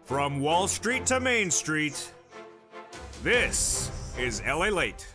From Wall Street to Main Street, this is LALATE.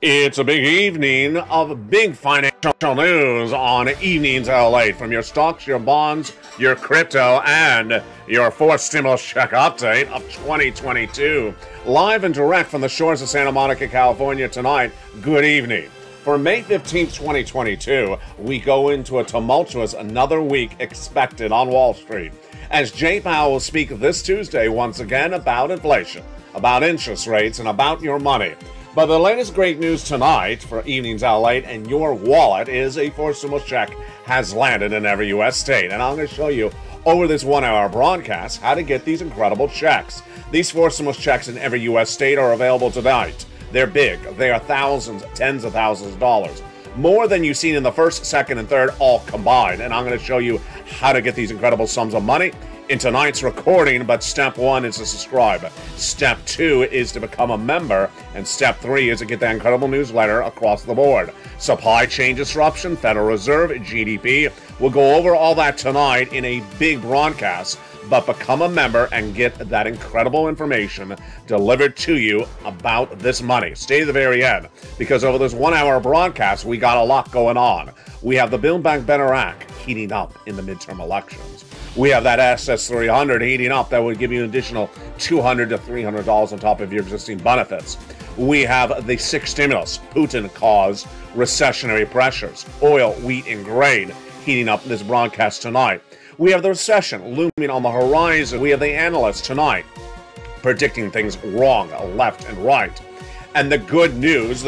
It's a big evening of big financial news on Evenings LALATE. From your stocks, your bonds, your crypto, and your fourth stimulus check update of 2022. Live and direct from the shores of Santa Monica, California tonight. Good evening. For May 15th, 2022, we go into a tumultuous another week expected on Wall Street, as Jay Powell will speak this Tuesday once again about inflation, about interest rates, and about your money. But the latest great news tonight for Evenings LALATE and your wallet is a fourth stimulus check has landed in every U.S. state. And I'm going to show you over this 1 hour broadcast how to get these incredible checks. These fourth stimulus checks in every U.S. state are available tonight. They're big. They are thousands, tens of thousands of dollars. More than you've seen in the first, second, and third all combined. And I'm going to show you how to get these incredible sums of money in tonight's recording. But step 1 is to subscribe. Step 2 is to become a member. And step 3 is to get that incredible newsletter across the board. Supply chain disruption, Federal Reserve, GDP. We'll go over all that tonight in a big broadcast. But become a member and get that incredible information delivered to you about this money. Stay to the very end, because over this 1 hour broadcast, we got a lot going on. We have the Build Back Better Act heating up in the midterm elections. We have that SS300 heating up that would give you an additional $200 to $300 on top of your existing benefits. We have the sixth stimulus, Putin-caused recessionary pressures, oil, wheat, and grain heating up this broadcast tonight. We have the recession looming on the horizon. We have the analysts tonight predicting things wrong, left and right. And the good news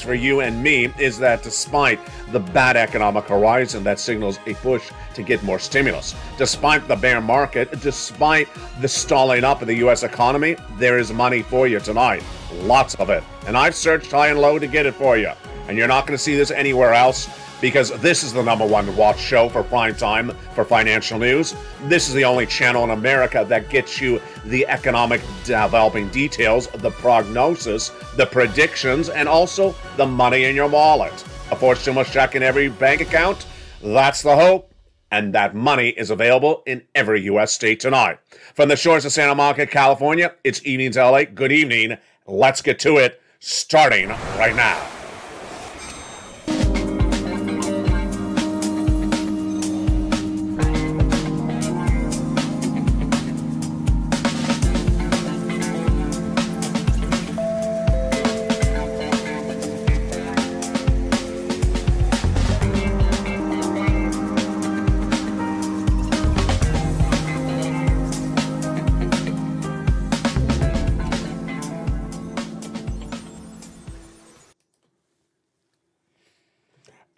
for you and me is that despite the bad economic horizon that signals a push to get more stimulus, despite the bear market, despite the stalling up of the U.S. economy, there is money for you tonight. Lots of it. And I've searched high and low to get it for you. And you're not going to see this anywhere else, because this is the #1 watch show for prime time for financial news. This is the only channel in America that gets you the economic developing details, the prognosis, the predictions, and also the money in your wallet. A fourth stimulus check in every bank account. That's the hope. And that money is available in every U.S. state tonight. From the shores of Santa Monica, California, it's Evenings LALATE. Good evening. Let's get to it, starting right now.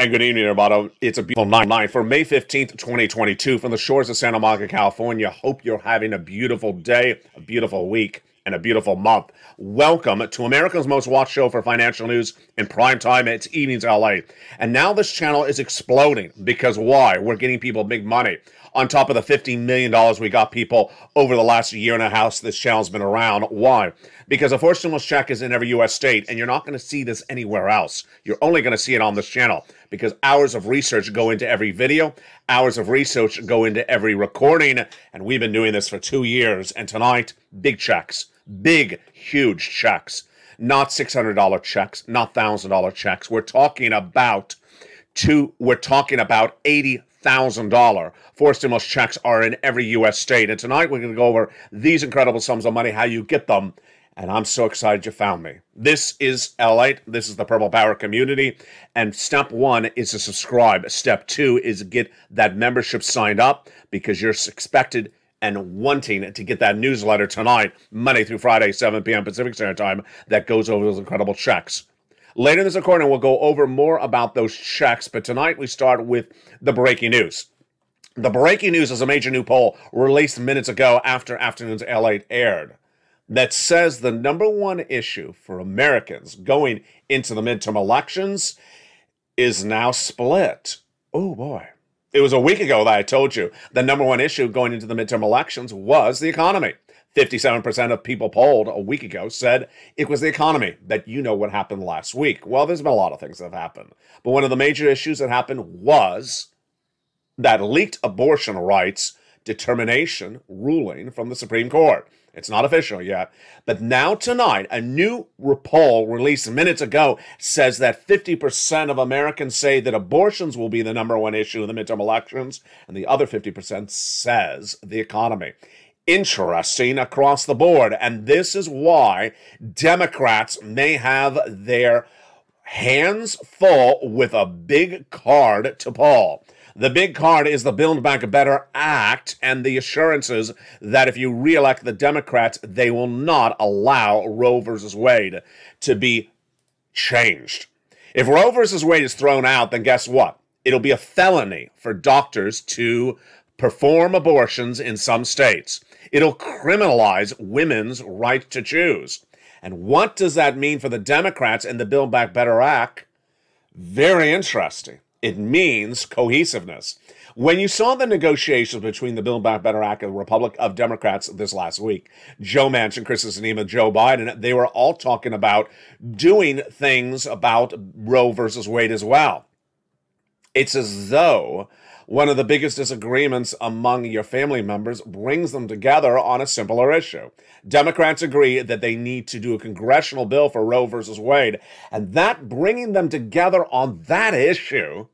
And good evening, everybody. It's a beautiful night for May 15th, 2022 from the shores of Santa Monica, California. Hope you're having a beautiful day, a beautiful week, and a beautiful month. Welcome to America's most watched show for financial news in prime time. It's Evenings LALATE. And now this channel is exploding because why? We're getting people big money. On top of the $15 million we got people over the last year and a half this channel's been around. Why? Because a fourth stimulus check is in every U.S. state, and you're not going to see this anywhere else. You're only going to see it on this channel, because hours of research go into every video, hours of research go into every recording, and we've been doing this for 2 years. And tonight, big checks, big, huge checks, not $600 checks, not $1,000 checks. We're talking about $80,000 fourth stimulus checks are in every U.S. state. And tonight we're going to go over these incredible sums of money, how you get them. And I'm so excited you found me. This is LALATE. This is the Purple Power community. And step 1 is to subscribe. Step 2 is to get that membership signed up, because you're expected and wanting to get that newsletter tonight, Monday through Friday, 7 p.m. Pacific Standard Time, that goes over those incredible checks. Later in this recording, we'll go over more about those checks, but tonight we start with the breaking news. The breaking news is a major new poll released minutes ago after afternoon's LALATE aired that says the #1 issue for Americans going into the midterm elections is now split. Oh boy. It was a week ago that I told you the #1 issue going into the midterm elections was the economy. 57% of people polled a week ago said it was the economy. That you know what happened last week. Well, there's been a lot of things that have happened. But one of the major issues that happened was that leaked abortion rights determination ruling from the Supreme Court. It's not official yet, but now tonight, a new poll released minutes ago says that 50% of Americans say that abortions will be the #1 issue in the midterm elections, and the other 50% says the economy. Interesting across the board, and this is why Democrats may have their hands full with a big card to pull. The big card is the Build Back Better Act and the assurances that if you reelect the Democrats, they will not allow Roe versus Wade to be changed. If Roe versus Wade is thrown out, then guess what? It'll be a felony for doctors to perform abortions in some states. It'll criminalize women's right to choose. And what does that mean for the Democrats and the Build Back Better Act? Very interesting. It means cohesiveness. When you saw the negotiations between the Build Back Better Act and the Republic of Democrats this last week, Joe Manchin, Kyrsten Sinema, Joe Biden, they were all talking about doing things about Roe versus Wade as well. It's as though one of the biggest disagreements among your family members brings them together on a simpler issue. Democrats agree that they need to do a congressional bill for Roe versus Wade, and that bringing them together on that issue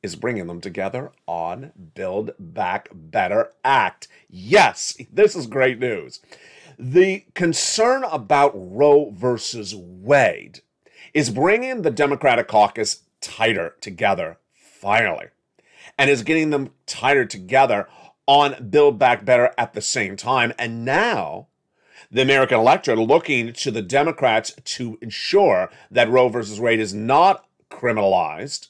is bringing them together on Build Back Better Act. Yes, this is great news. The concern about Roe versus Wade is bringing the Democratic caucus tighter together, finally, and is getting them tighter together on Build Back Better at the same time. And now the American electorate are looking to the Democrats to ensure that Roe versus Wade is not criminalized,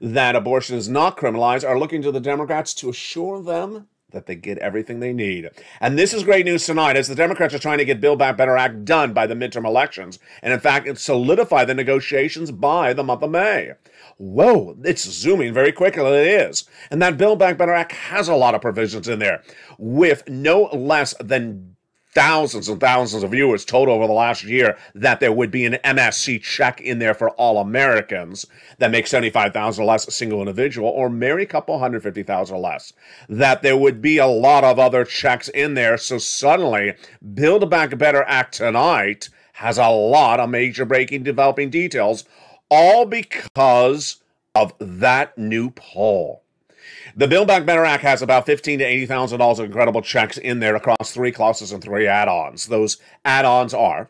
that abortion is not criminalized, are looking to the Democrats to assure them that they get everything they need. And this is great news tonight, as the Democrats are trying to get Build Back Better Act done by the midterm elections, and in fact, solidify the negotiations by the month of May. Whoa, it's zooming very quickly, it is. And that Build Back Better Act has a lot of provisions in there, with no less than thousands and thousands of viewers told over the last year that there would be an MSC check in there for all Americans that make $75,000 or less a single individual, or marry couple $150,000 or less. That there would be a lot of other checks in there. So suddenly, Build Back Better Act tonight has a lot of major breaking developing details, all because of that new poll. The Build Back Better Act has about $15,000 to $80,000 of incredible checks in there across 3 clauses and 3 add-ons. Those add-ons are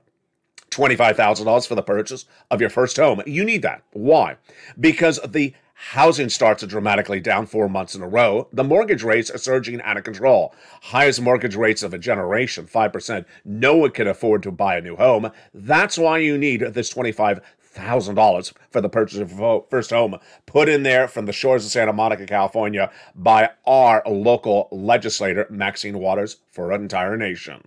$25,000 for the purchase of your first home. You need that. Why? Because the housing starts are dramatically down 4 months in a row. The mortgage rates are surging out of control. Highest mortgage rates of a generation, 5%. No one can afford to buy a new home. That's why you need this $25,000 for the purchase of your first home, put in there from the shores of Santa Monica, California, by our local legislator, Maxine Waters, for an entire nation.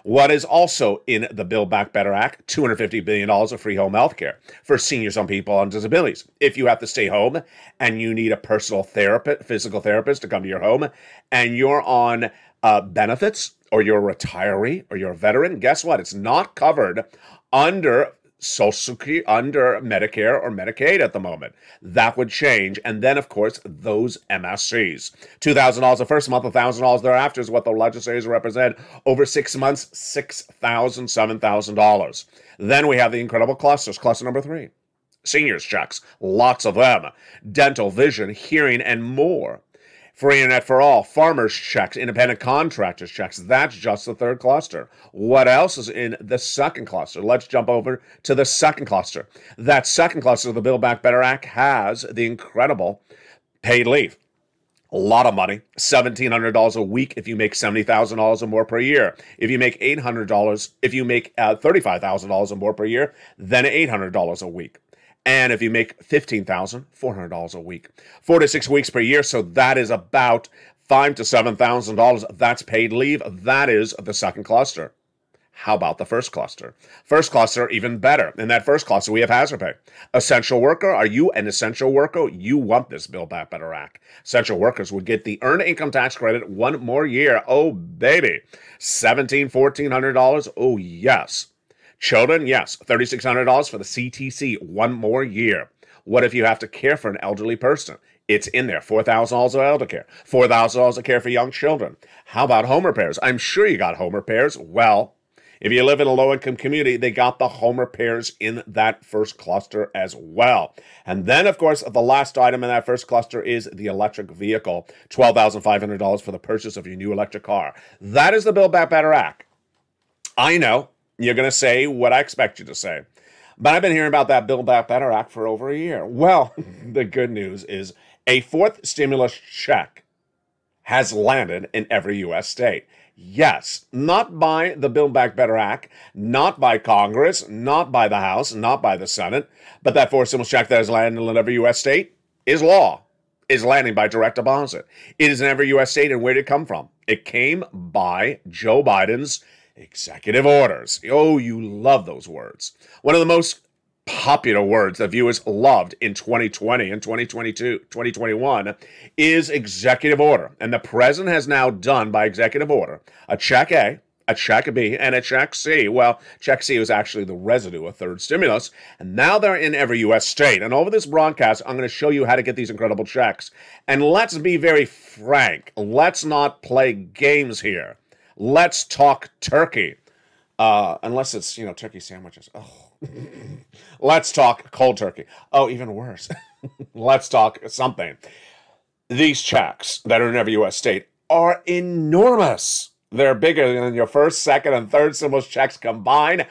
What is also in the Build Back Better Act? $250 billion of free home health care for seniors and people on disabilities. If you have to stay home and you need a personal therapist, physical therapist to come to your home, and you're on benefits, or you're a retiree, or you're a veteran, guess what? It's not covered under Social Security, under Medicare or Medicaid at the moment. That would change. And then, of course, those MSCs. $2,000 the first month, $1,000 thereafter is what the legislators represent. Over 6 months, $6,000, $7,000. Then we have the incredible clusters. Cluster number 3. Seniors checks. Lots of them. Dental, vision, hearing, and more. Free internet for all, farmers checks, independent contractors checks. That's just the 3rd cluster. What else is in the 2nd cluster? Let's jump over to the 2nd cluster. That 2nd cluster of the Build Back Better Act has the incredible paid leave. A lot of money, $1,700 a week if you make $70,000 or more per year. If you make $800, if you make $35,000 or more per year, then $800 a week. And if you make $15,000, $400 a week. 4 to 6 weeks per year, so that is about $5,000 to $7,000. That's paid leave. That is the 2nd cluster. How about the 1st cluster? 1st cluster, even better. In that 1st cluster, we have hazard pay. Essential worker, are you an essential worker? You want this Build Back Better Act. Essential workers would get the earned income tax credit 1 more year. Oh, baby. $1,700, $1,400. Oh, yes. Children, yes, $3,600 for the CTC, 1 more year. What if you have to care for an elderly person? It's in there. $4,000 of elder care. $4,000 of care for young children. How about home repairs? I'm sure you got home repairs. Well, if you live in a low-income community, they got the home repairs in that first cluster as well. And then, of course, the last item in that first cluster is the electric vehicle. $12,500 for the purchase of your new electric car. That is the Build Back Better Act. I know you're going to say what I expect you to say. But I've been hearing about that Build Back Better Act for over a year. Well, the good news is a fourth stimulus check has landed in every U.S. state. Yes, not by the Build Back Better Act, not by Congress, not by the House, not by the Senate, but that fourth stimulus check that has landed in every U.S. state is law, is landing by direct deposit. It is in every U.S. state, and where did it come from? It came by Joe Biden's executive orders. Oh, you love those words. One of the most popular words that viewers loved in 2020 and 2022, 2021 is executive order. And the president has now done by executive order a check A, a check B, and a check C. Well, check C was actually the residue of third stimulus. And now they're in every U.S. state. And over this broadcast, I'm going to show you how to get these incredible checks. And let's be very frank. Let's not play games here. Let's talk turkey. Unless it's, turkey sandwiches. Oh. Let's talk cold turkey. Oh, even worse. Let's talk something. These checks that are in every U.S. state are enormous. They're bigger than your first, second, and third stimulus checks combined.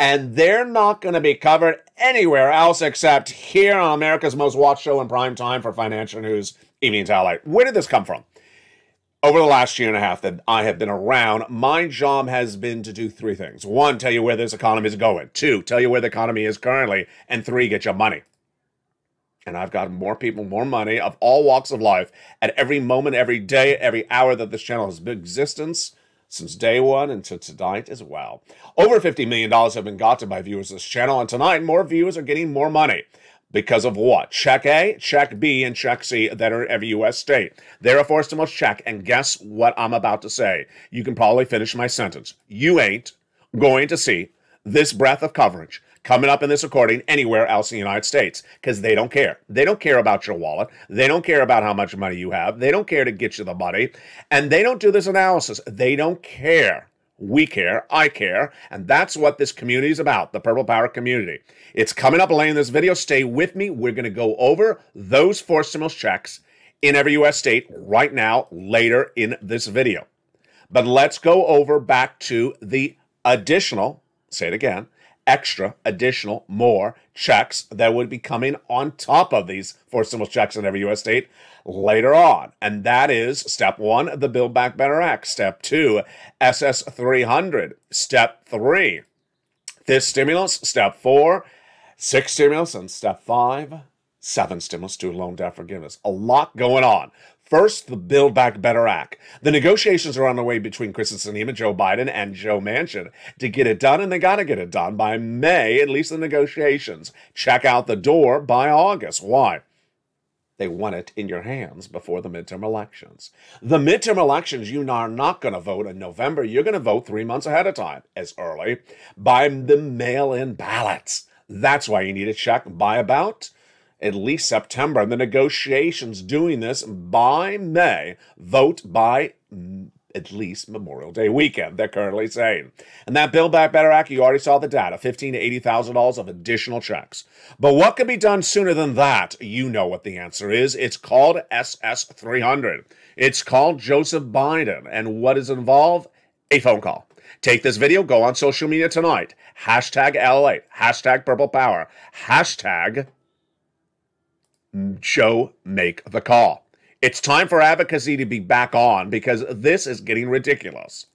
And they're not going to be covered anywhere else except here on America's most watched show in prime time for financial news, Evenings LALATE. Where did this come from? Over the last year and a half that I have been around, my job has been to do three things. One, tell you where this economy is going. Two, tell you where the economy is currently. And three, get you money. And I've got more people, more money of all walks of life at every moment, every day, every hour that this channel has been in existence since day one until tonight as well. Over $50 million have been gotten by viewers of this channel. And tonight, more viewers are getting more money. Because of what? Check A, check B, and check C that are in every U.S. state. They're a fourth stimulus check, and guess what I'm about to say? You can probably finish my sentence. You ain't going to see this breadth of coverage coming up in this recording anywhere else in the United States, because they don't care. They don't care about your wallet. They don't care about how much money you have. They don't care to get you the money, and they don't do this analysis. They don't care. We care, I care, and that's what this community is about, the Purple Power community. It's coming up later in this video. Stay with me. We're going to go over those four stimulus checks in every U.S. state right now, later in this video. But let's go over back to the additional, say it again, extra, additional, more checks that would be coming on top of these four stimulus checks in every U.S. state later on. And that is step one, the Build Back Better Act. Step two, SS 300. Step three, fifth stimulus. Step four, sixth stimulus. And step five, seventh stimulus, student loan debt forgiveness. A lot going on. First, the Build Back Better Act. The negotiations are on the way between Kyrsten Sinema, Joe Biden, and Joe Manchin to get it done, and they got to get it done by May, at least the negotiations. Check out the door by August. Why? They want it in your hands before the midterm elections. The midterm elections, you are not going to vote in November. You're going to vote 3 months ahead of time, as early, by the mail-in ballots. That's why you need a check by about at least September. And the negotiations doing this by May, vote by at least Memorial Day weekend, they're currently saying. And that Build Back Better Act, you already saw the data, $15,000 to $80,000 of additional checks. But what could be done sooner than that? You know what the answer is. It's called SS 300. It's called Joseph Biden. And what is involved? A phone call. Take this video, go on social media tonight. Hashtag LALATE, hashtag Purple Power, hashtag Joe Make the Call. It's time for advocacy to be back on because this is getting ridiculous.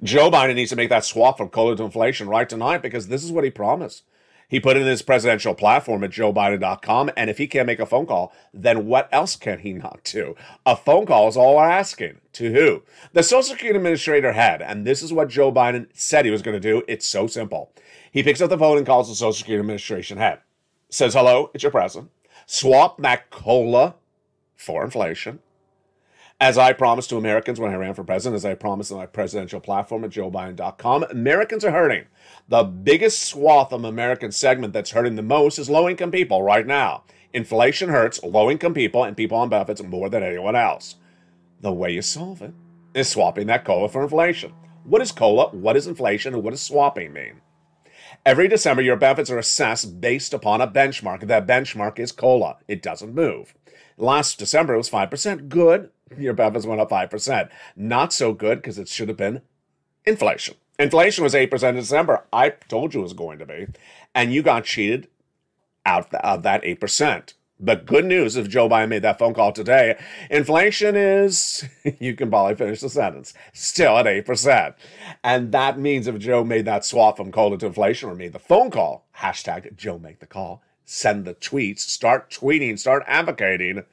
Joe Biden needs to make that swap from cola to inflation right tonight because this is what he promised. He put it in his presidential platform at joebiden.com, and if he can't make a phone call, then what else can he not do? A phone call is all we're asking. To who? The Social Security Administrator head, and this is what Joe Biden said he was going to do. It's so simple. He picks up the phone and calls the Social Security Administration head. Says, hello, it's your president. Swap that cola for inflation. As I promised to Americans when I ran for president, as I promised on my presidential platform at joebiden.com, Americans are hurting. The biggest swath of American segment that's hurting the most is low-income people right now. Inflation hurts low-income people and people on benefits more than anyone else. The way you solve it is swapping that COLA for inflation. What is COLA? What is inflation? And what does swapping mean? Every December, your benefits are assessed based upon a benchmark. That benchmark is COLA. It doesn't move. Last December, it was 5%. Good. Your benefits went up 5%. Not so good because it should have been inflation. Inflation was 8% in December. I told you it was going to be. And you got cheated out of that 8%. But good news, if Joe Biden made that phone call today, inflation is, you can probably finish the sentence, still at 8%. And that means if Joe made that swap from COLA to inflation or made the phone call, hashtag Joe make the call, send the tweets, start tweeting, start advocating,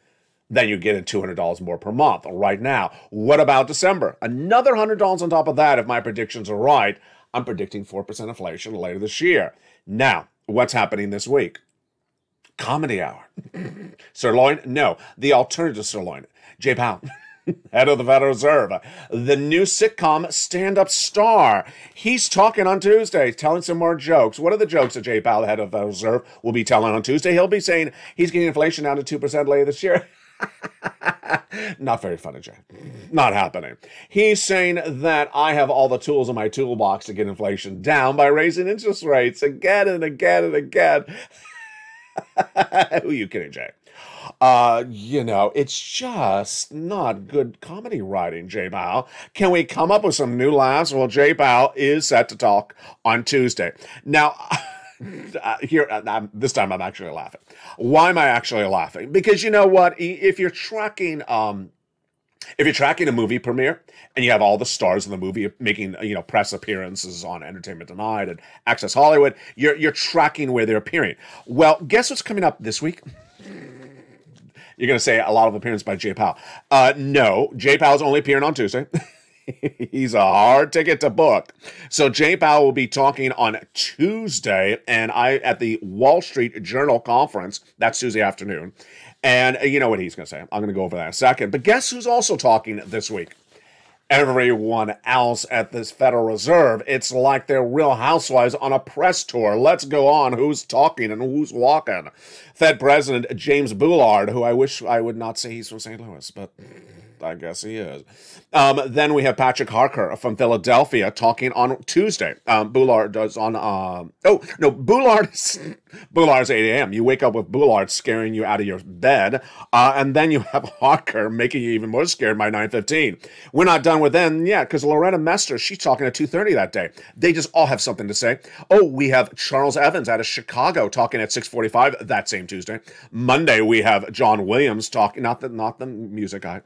then you get in $200 more per month right now. What about December? Another $100 on top of that if my predictions are right. I'm predicting 4% inflation later this year. Now, what's happening this week? Comedy Hour. Sirloin? No, the alternative sirloin. Jay Powell, head of the Federal Reserve. The new sitcom stand-up star. He's talking on Tuesday, telling some more jokes. What are the jokes that Jay Powell, the head of the Federal Reserve, will be telling on Tuesday? He'll be saying he's getting inflation down to 2% later this year. Not very funny, Jay. Not happening. He's saying that I have all the tools in my toolbox to get inflation down by raising interest rates again and again and again. Who are you kidding, Jay? It's just not good comedy writing, Jay Powell. Can we come up with some new laughs? Well, Jay Powell is set to talk on Tuesday. Now, this time I'm actually laughing. Why am I actually laughing? Because you know what? If you're tracking a movie premiere and you have all the stars in the movie making, press appearances on Entertainment Tonight and Access Hollywood, you're tracking where they're appearing. Well, guess what's coming up this week? You're going to say a lot of appearances by Jay Powell. No, Jay Powell's only appearing on Tuesday. He's a hard ticket to book. So Jay Powell will be talking on Tuesday and at the Wall Street Journal conference. That's Tuesday afternoon. And you know what he's going to say. I'm going to go over that in a second. But guess who's also talking this week? Everyone else at this Federal Reserve. It's like they're Real Housewives on a press tour. Let's go on. Who's talking and who's walking? Fed President James Bullard, who I wish I would not say he's from St. Louis, but I guess he is. Then we have Patrick Harker from Philadelphia talking on Tuesday. Bullard does on, Bullard's 8 a.m. You wake up with Bullard scaring you out of your bed. And then you have Harker making you even more scared by 9:15. We're not done with them yet because Loretta Mester, she's talking at 2:30 that day. They just all have something to say. Oh, we have Charles Evans out of Chicago talking at 6:45 that same Tuesday. Monday, we have John Williams talking, not the music guy.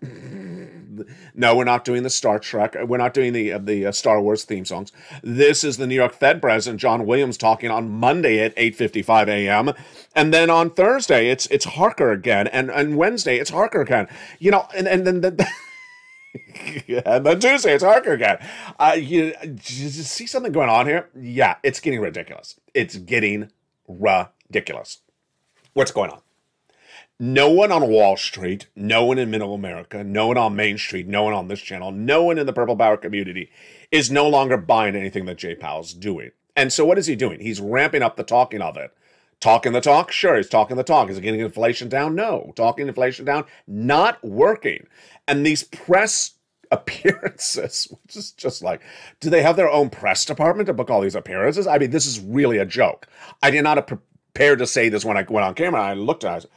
No, we're not doing the Star Trek. We're not doing the Star Wars theme songs. This is the New York Fed President, John Williams, talking on Monday at 8:55 a.m. And then on Thursday, it's Harker again. And Wednesday, it's Harker again. And then Tuesday, it's Harker again. You see something going on here? Yeah, it's getting ridiculous. It's getting ridiculous. What's going on? No one on Wall Street, no one in Middle America, no one on Main Street, no one on this channel, no one in the Purple Power community is no longer buying anything that Jay Powell's doing. And so what is he doing? He's ramping up the talking of it. Talking the talk? Sure, he's talking the talk. Is it getting inflation down? No. Talking inflation down? Not working. And these press appearances, which is just like, do they have their own press department to book all these appearances? I mean, this is really a joke. I did not have prepared to say this when I went on camera. I looked at it, I said,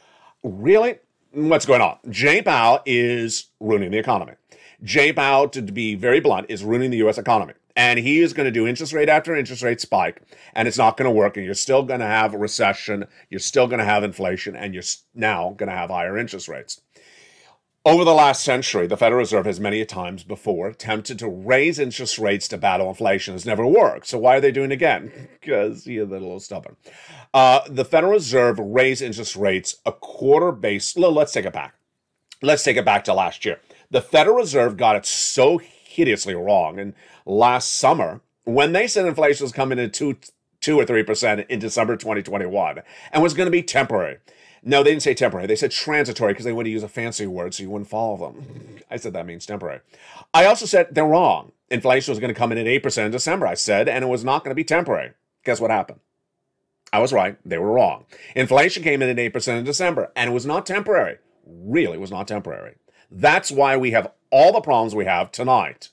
really? What's going on? Jay Powell is ruining the economy. Jay Powell, to be very blunt, is ruining the U.S. economy. And he is going to do interest rate after interest rate spike, and it's not going to work, and you're still going to have a recession, you're still going to have inflation, and you're now going to have higher interest rates. Over the last century, the Federal Reserve has many times before attempted to raise interest rates to battle inflation. It's never worked. So why are they doing it again? Because they're a little stubborn. The Federal Reserve raised interest rates a quarter base. Let's take it back. Let's take it back to last year. The Federal Reserve got it so hideously wrong. And last summer, when they said inflation was coming in 2 or 3% in December 2021 and was going to be temporary. No, they didn't say temporary. They said transitory because they wanted to use a fancy word so you wouldn't follow them. I said that means temporary. I also said they're wrong. Inflation was going to come in at 8% in December, I said, and it was not going to be temporary. Guess what happened? I was right. They were wrong. Inflation came in at 8% in December, and it was not temporary. Really, it was not temporary. That's why we have all the problems we have tonight.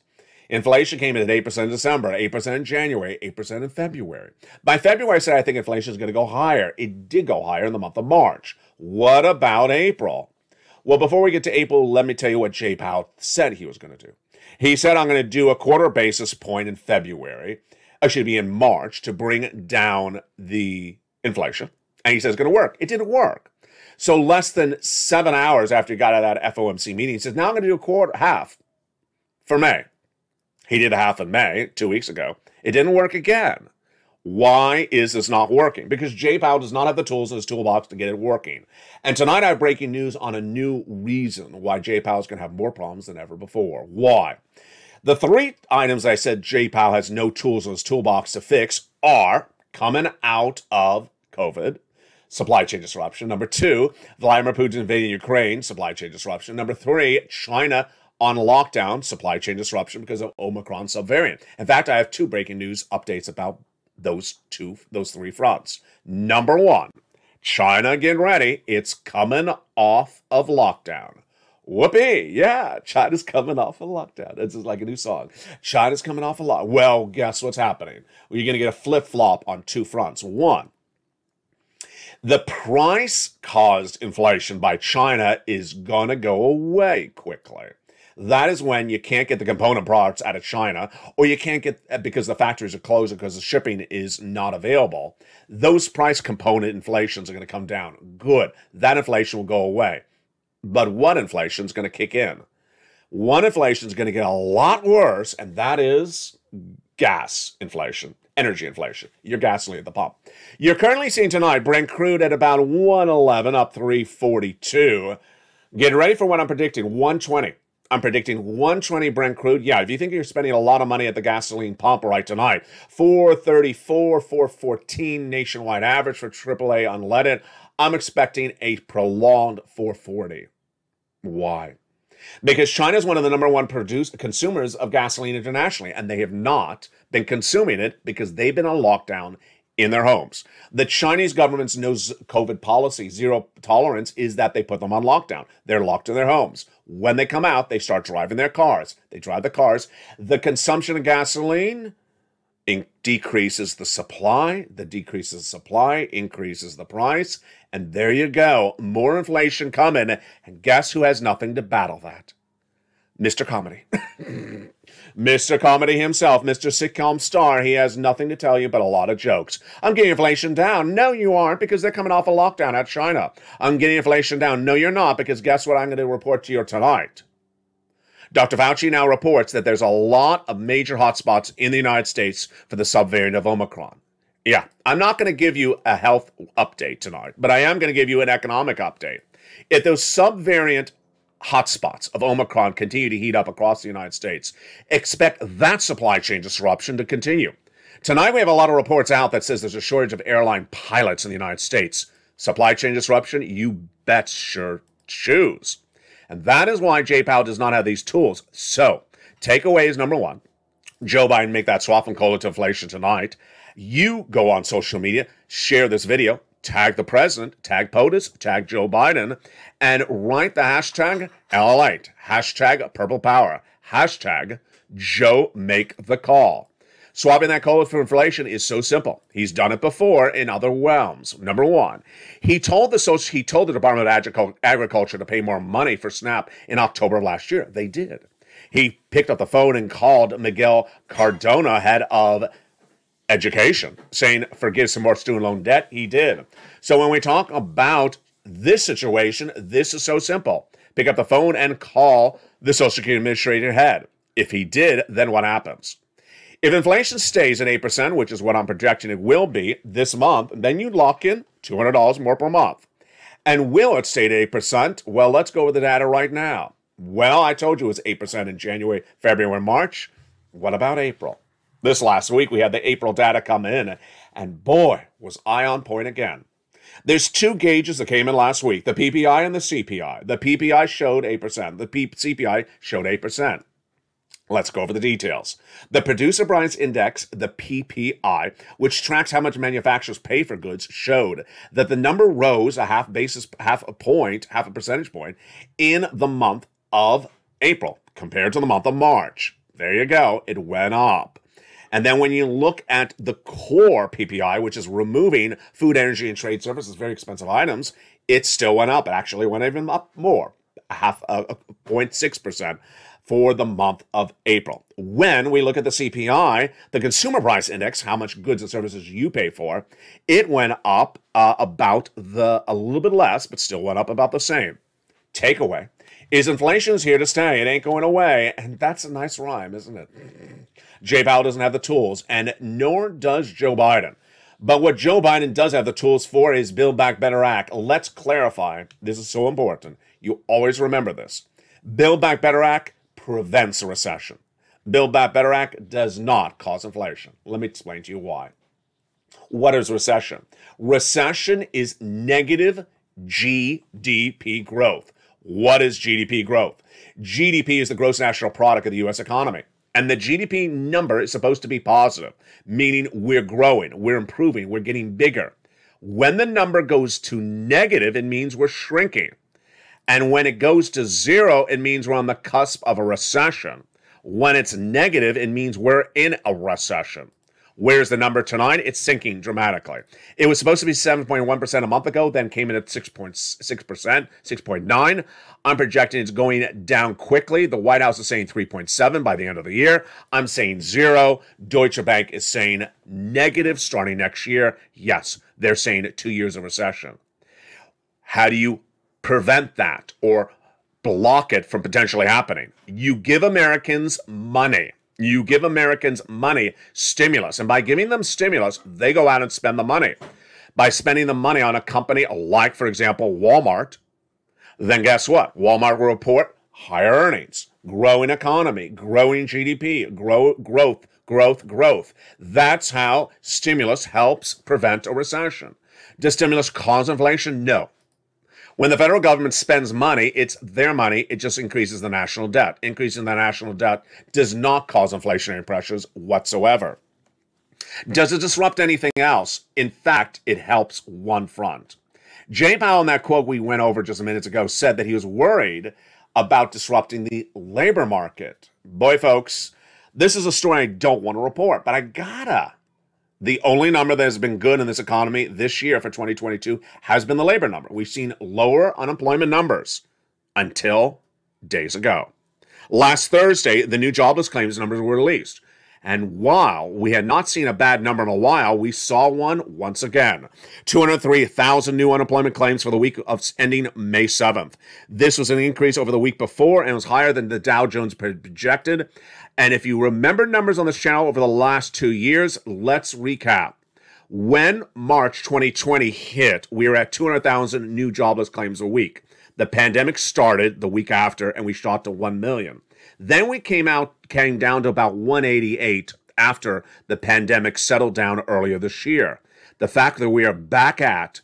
Inflation came in at 8% in December, 8% in January, 8% in February. By February, I said I think inflation is going to go higher. It did go higher in the month of March. What about April? Well, before we get to April, let me tell you what Jay Powell said he was going to do. He said, I'm going to do a quarter basis point in February. It should be in March to bring down the inflation. And he says it's going to work. It didn't work. So less than 7 hours after he got out of that FOMC meeting, he says, now I'm going to do half for May. He did a half in May 2 weeks ago. It didn't work again. Why is this not working? Because Jay Powell does not have the tools in his toolbox to get it working. And tonight I have breaking news on a new reason why Jay Powell is going to have more problems than ever before. Why? The three items I said Jay Powell has no tools in his toolbox to fix are coming out of COVID, supply chain disruption. Number 2, Vladimir Putin invading Ukraine, supply chain disruption. Number 3, China on lockdown, supply chain disruption because of Omicron subvariant. In fact, I have 2 breaking news updates about those 3 fronts. Number 1, China getting ready. It's coming off of lockdown. Whoopee! Yeah, China's coming off of lockdown. This is like a new song. China's coming off of lockdown. Well, guess what's happening? Well, you're going to get a flip-flop on 2 fronts. 1, the price-caused inflation by China is going to go away quickly. That is when you can't get the component products out of China, or you can't get, because the factories are closed because the shipping is not available. Those price component inflations are going to come down. Good. That inflation will go away. But what inflation is going to kick in? One inflation is going to get a lot worse, and that is gas inflation, energy inflation, your gasoline at the pump. You're currently seeing tonight Brent crude at about 111, up 342. Get ready for what I'm predicting, 120. I'm predicting 120 Brent crude. Yeah, if you think you're spending a lot of money at the gasoline pump right tonight, 434, 414 nationwide average for AAA unleaded. I'm expecting a prolonged 440. Why? Because China is one of the number 1 consumers of gasoline internationally, and they have not been consuming it because they've been on lockdown in their homes. The Chinese government's no COVID policy, zero tolerance, is that they put them on lockdown. They're locked in their homes. When they come out, they start driving their cars. They drive the cars. The consumption of gasoline decreases the supply. The decreases the supply increases the price. And there you go. More inflation coming. And guess who has nothing to battle that? Mr. Comedy. Mr. Comedy himself, Mr. Sitcom star, he has nothing to tell you but a lot of jokes. I'm getting inflation down. No, you aren't, because they're coming off a lockdown at China. I'm getting inflation down. No, you're not, because guess what I'm going to report to you tonight? Dr. Fauci now reports that there's a lot of major hotspots in the United States for the subvariant of Omicron. Yeah, I'm not going to give you a health update tonight, but I am going to give you an economic update. If those subvariant hotspots of Omicron continue to heat up across the United States, expect that supply chain disruption to continue. Tonight, we have a lot of reports out that says there's a shortage of airline pilots in the United States. Supply chain disruption, you bet sure choose. And that is why Jay Powell does not have these tools. So, takeaway is number 1. Joe Biden make that swap and call it to inflation tonight. You go on social media, share this video, tag the president, tag POTUS, tag Joe Biden, and write the hashtag LALATE, hashtag Purple Power, hashtag Joe Make the Call. Swapping that call for inflation is so simple. He's done it before in other realms. Number 1, he told the Department of Agriculture to pay more money for SNAP in October of last year. They did. He picked up the phone and called Miguel Cardona, head of education, saying forgive some more student loan debt. He did. So when we talk about this situation, this is so simple. Pick up the phone and call the Social Security Administrator head. If he did, then what happens? If inflation stays at 8%, which is what I'm projecting it will be this month, then you lock in $200 more per month. And will it stay at 8%? Well, let's go with the data right now. Well, I told you it was 8% in January, February, March. What about April? This last week, we had the April data come in, and boy, was I on point again. There's 2 gauges that came in last week, the PPI and the CPI. The PPI showed 8%. The CPI showed 8%. Let's go over the details. The Producer Price Index, the PPI, which tracks how much manufacturers pay for goods, showed that the number rose half a percentage point in the month of April compared to the month of March. There you go. It went up. And then when you look at the core PPI, which is removing food, energy, and trade services, very expensive items, it still went up. It actually went even up more, 0.6%. For the month of April. When we look at the CPI, the Consumer Price Index, how much goods and services you pay for, it went up a little bit less, but still went up about the same. Takeaway is inflation is here to stay. It ain't going away. And that's a nice rhyme, isn't it? Jay Powell doesn't have the tools, and nor does Joe Biden. But what Joe Biden does have the tools for is Build Back Better Act. Let's clarify. This is so important. You always remember this. Build Back Better Act prevents a recession. Build Back Better Act does not cause inflation. Let me explain to you why. What is recession? Recession is negative GDP growth. What is GDP growth? GDP is the gross national product of the U.S. economy. And the GDP number is supposed to be positive, meaning we're growing, we're improving, we're getting bigger. When the number goes to negative, it means we're shrinking. And when it goes to zero, it means we're on the cusp of a recession. When it's negative, it means we're in a recession. Where's the number tonight? It's sinking dramatically. It was supposed to be 7.1% a month ago, then came in at 6.6%, 6.9%. I'm projecting it's going down quickly. The White House is saying 3.7% by the end of the year. I'm saying 0. Deutsche Bank is saying negative starting next year. Yes, they're saying 2 years of recession. How do you prevent that or block it from potentially happening? You give Americans money. You give Americans money, stimulus. And by giving them stimulus, they go out and spend the money. By spending the money on a company like, for example, Walmart, then guess what? Walmart will report higher earnings, growing economy, growing GDP, growth. That's how stimulus helps prevent a recession. Does stimulus cause inflation? No. When the federal government spends money, it's their money. It just increases the national debt. Increasing the national debt does not cause inflationary pressures whatsoever. Does it disrupt anything else? In fact, it helps one front. Jay Powell, in that quote we went over just a minute ago, said that he was worried about disrupting the labor market. Boy, folks, this is a story I don't want to report, but I gotta. The only number that has been good in this economy this year for 2022 has been the labor number. We've seen lower unemployment numbers until days ago. Last Thursday, the new jobless claims numbers were released. And while we had not seen a bad number in a while, we saw one once again. 203,000 new unemployment claims for the week of ending May 7th. This was an increase over the week before and was higher than the Dow Jones projected. And if you remember numbers on this channel over the last 2 years, let's recap. When March 2020 hit, we were at 200,000 new jobless claims a week. The pandemic started the week after, and we shot to 1 million. Then we came down to about 188 after the pandemic settled down earlier this year. The fact that we are back at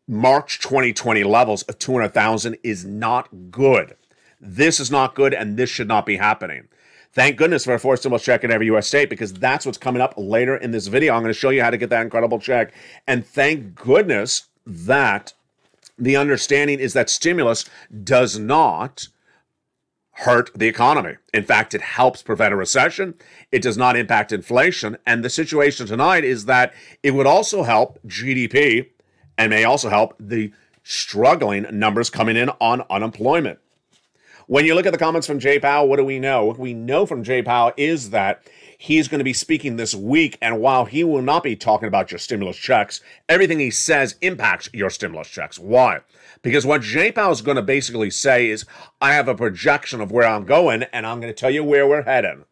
March 2020 levels of 200,000 is not good. This is not good, and this should not be happening. Thank goodness for a forced stimulus check in every U.S. state, because that's what's coming up later in this video. I'm going to show you how to get that incredible check. And thank goodness that the understanding is that stimulus does not hurt the economy. In fact, it helps prevent a recession. It does not impact inflation. And the situation tonight is that it would also help GDP and may also help the struggling numbers coming in on unemployment. When you look at the comments from Jay Powell, what do we know? What we know from Jay Powell is that he's going to be speaking this week, and while he will not be talking about your stimulus checks, everything he says impacts your stimulus checks. Why? Because what Jay Powell is going to basically say is, I have a projection of where I'm going, and I'm going to tell you where we're heading.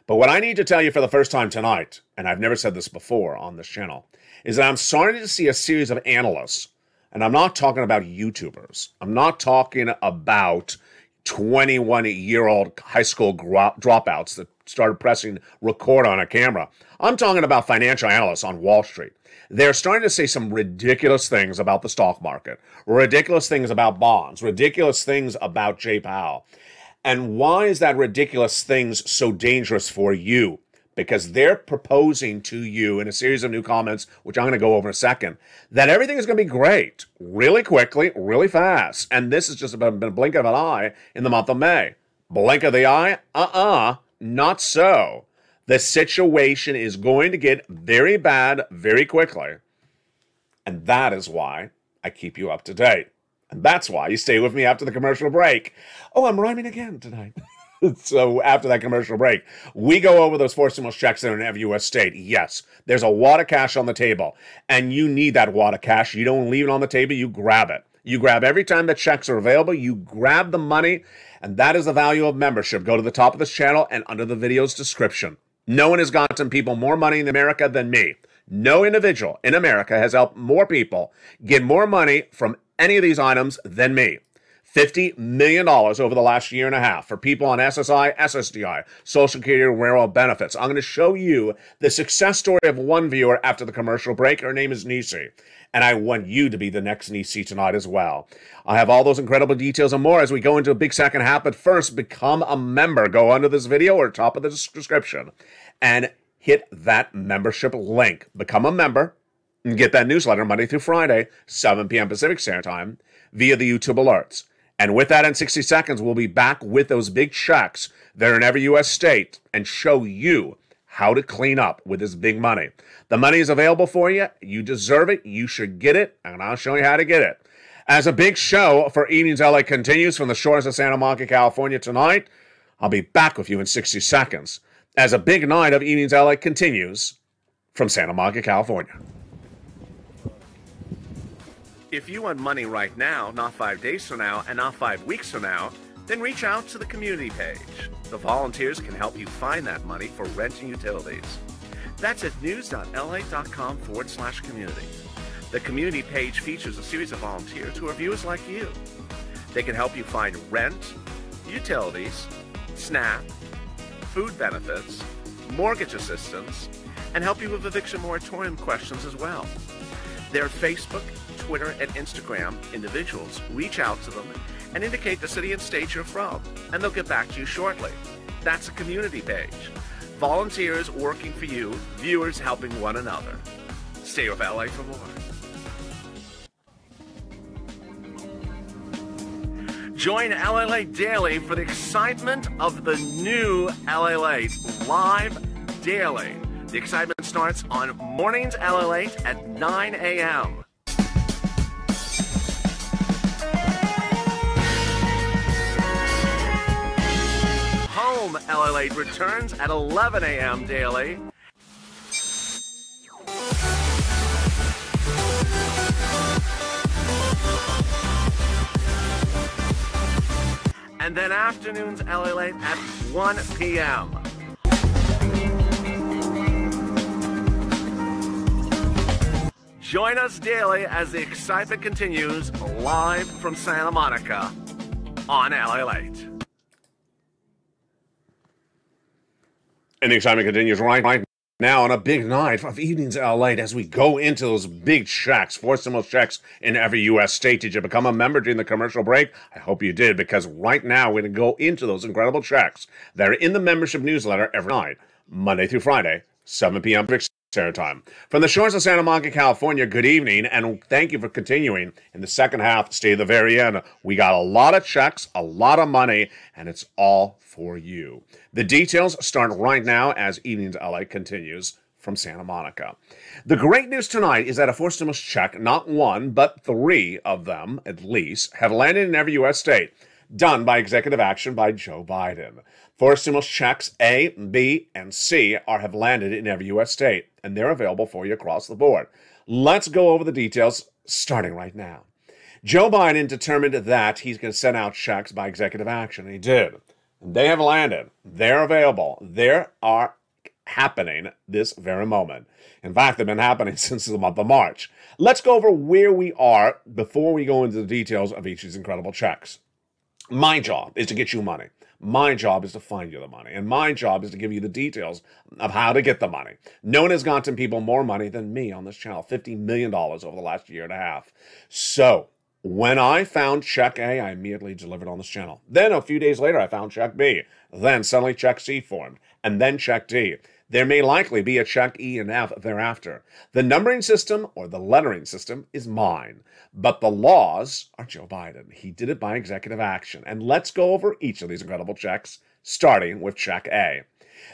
But what I need to tell you for the first time tonight, and I've never said this before on this channel, is that I'm starting to see a series of analysts, and I'm not talking about YouTubers. I'm not talking about 21-year-old high school dropouts that started pressing record on a camera. I'm talking about financial analysts on Wall Street. They're starting to say some ridiculous things about the stock market, ridiculous things about bonds, ridiculous things about Jay Powell. And why is that ridiculous things so dangerous for you? Because they're proposing to you in a series of new comments, which I'm going to go over in a second, that everything is going to be great really quickly, really fast. And this has just been a blink of an eye in the month of May. Blink of the eye? Not so. The situation is going to get very bad very quickly. And that is why I keep you up to date. And that's why you stay with me after the commercial break. Oh, I'm rhyming again tonight. So after that commercial break, we go over those four stimulus checks that are in every U.S. state. Yes, there's a wad of cash on the table, and you need that wad of cash. You don't leave it on the table, you grab it. You grab every time that checks are available, you grab the money, and that is the value of membership. Go to the top of this channel and under the video's description. No one has gotten people more money in America than me. No individual in America has helped more people get more money from any of these items than me. $50 million over the last year and a half for people on SSI, SSDI, Social Security, railroad benefits. I'm going to show you the success story of one viewer after the commercial break. Her name is Nisi, and I want you to be the next Nisi tonight as well. I have all those incredible details and more as we go into a big second half, but first, become a member. Go under this video or top of the description and hit that membership link. Become a member and get that newsletter Monday through Friday, 7 p.m. Pacific Standard Time via the YouTube alerts. And with that, in 60 seconds, we'll be back with those big checks that are in every U.S. state and show you how to clean up with this big money. The money is available for you. You deserve it. You should get it, and I'll show you how to get it. As a big show for Evenings LA continues from the shores of Santa Monica, California tonight, I'll be back with you in 60 seconds as a big night of Evenings LA continues from Santa Monica, California. If you want money right now, not 5 days from now, and not 5 weeks from now, then reach out to the community page. The volunteers can help you find that money for rent and utilities. That's at news.la.com/community. The community page features a series of volunteers who are viewers like you. They can help you find rent, utilities, SNAP, food benefits, mortgage assistance, and help you with eviction moratorium questions as well. Their Facebook, Twitter, and Instagram individuals reach out to them and indicate the city and state you're from, and they'll get back to you shortly. That's a community page. Volunteers working for you, viewers helping one another. Stay with LA for more. Join LALATE Daily for the excitement of the new LALATE live daily. The excitement starts on Mornings LALATE at 9 a.m. Home LALATE returns at 11 a.m. daily. And then afternoons LALATE at 1 p.m. Join us daily as the excitement continues live from Santa Monica on LALATE. And the excitement continues right now on a big night of Evenings LALATE as we go into those big checks, 4 stimulus checks in every U.S. state. Did you become a member during the commercial break? I hope you did, because right now we're going to go into those incredible checks that are in the membership newsletter every night, Monday through Friday, 7 p.m. Standard Time. From the shores of Santa Monica, California, good evening, and thank you for continuing in the second half. Stay to the very end. We got a lot of checks, a lot of money, and it's all for you. The details start right now as Evenings LA continues from Santa Monica. The great news tonight is that a 4 stimulus check, not 1, but 3 of them, at least, have landed in every U.S. state, done by executive action by Joe Biden. 4 stimulus checks A, B, and C have landed in every U.S. state, and they're available for you across the board. Let's go over the details, starting right now. Joe Biden determined that he's going to send out checks by executive action, and he did. They have landed. They're available. They are happening this very moment. In fact, they've been happening since the month of March. Let's go over where we are before we go into the details of each of these incredible checks. My job is to get you money. My job is to find you the money. And my job is to give you the details of how to get the money. No one has gotten people more money than me on this channel. $50 million over the last year and a half. So, When I found check A, I immediately delivered on this channel. Then a few days later, I found check B. Then suddenly check C formed, and then check D. There may likely be a check E and F thereafter. The numbering system or the lettering system is mine, but the laws are Joe Biden. He did it by executive action. And let's go over each of these incredible checks, starting with check A.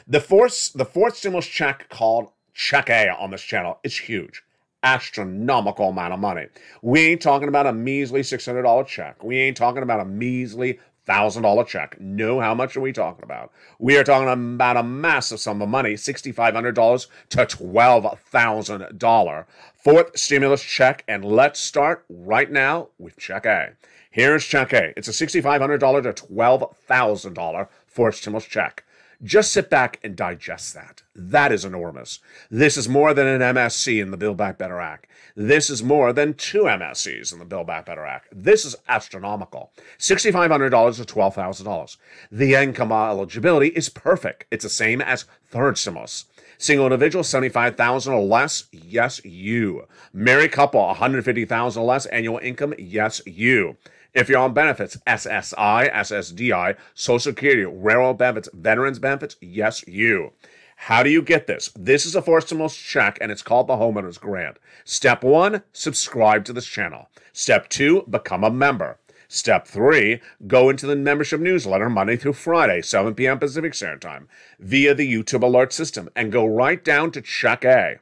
The fourth stimulus check called check A on this channel is huge. Astronomical amount of money. We ain't talking about a measly $600 check. We ain't talking about a measly $1,000 check. No, how much are we talking about? We are talking about a massive sum of money, $6,500 to $12,000. Fourth stimulus check, and let's start right now with check A. Here's check A. It's a $6,500 to $12,000 fourth stimulus check. Just sit back and digest that. That is enormous. This is more than an MSC in the Build Back Better Act. This is more than 2 MSCs in the Build Back Better Act. This is astronomical. $6,500 to $12,000. The income eligibility is perfect. It's the same as third stimulus. Single individual, $75,000 or less, yes, you. Married couple, $150,000 or less annual income, yes, you. If you're on benefits, SSI, SSDI, Social Security, railroad benefits, veterans benefits, yes, you. How do you get this? This is a fourth stimulus check, and it's called the Homeowner's Grant. Step 1, subscribe to this channel. Step 2, become a member. Step 3, go into the membership newsletter Monday through Friday, 7 p.m. Pacific Standard Time, via the YouTube alert system, and go right down to check A.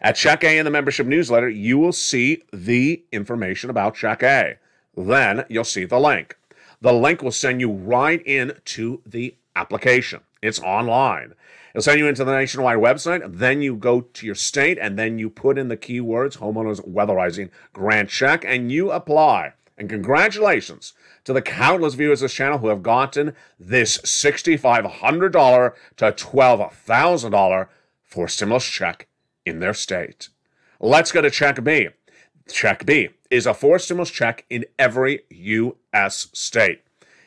At check A in the membership newsletter, you will see the information about check A. Then you'll see the link. The link will send you right into the application. It's online. It'll send you into the nationwide website. Then you go to your state, and then you put in the keywords Homeowners Weatherizing Grant Check, and you apply. And congratulations to the countless viewers of this channel who have gotten this $6,500 to $12,000 for stimulus check in their state. Let's go to check B. Check B is a fourth stimulus check in every U.S. state.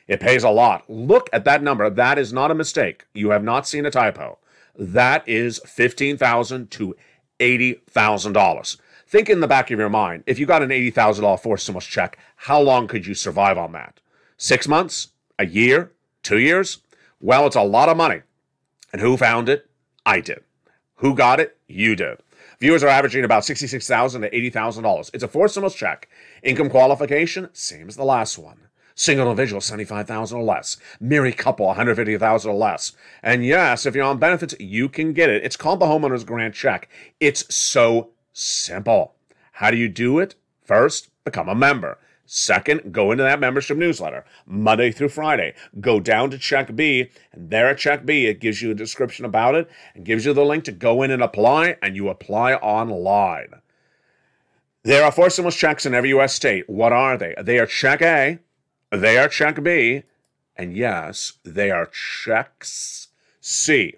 It pays a lot. Look at that number. That is not a mistake. You have not seen a typo. That is $15,000 to $80,000. Think in the back of your mind, if you got an $80,000 fourth stimulus check, how long could you survive on that? 6 months? A year? 2 years? Well, it's a lot of money. And who found it? I did. Who got it? You did. Viewers are averaging about $66,000 to $80,000. It's a fourth stimulus check. Income qualification, same as the last one. Single individual, $75,000 or less. Married couple, $150,000 or less. And yes, if you're on benefits, you can get it. It's called the Homeowner's Grant Check. It's so simple. How do you do it? First, become a member. Second, go into that membership newsletter, Monday through Friday. Go down to check B, and there at check B, it gives you a description about it and gives you the link to go in and apply, and you apply online. There are four stimulus checks in every U.S. state. What are they? They are check A, they are check B, and yes, they are checks C.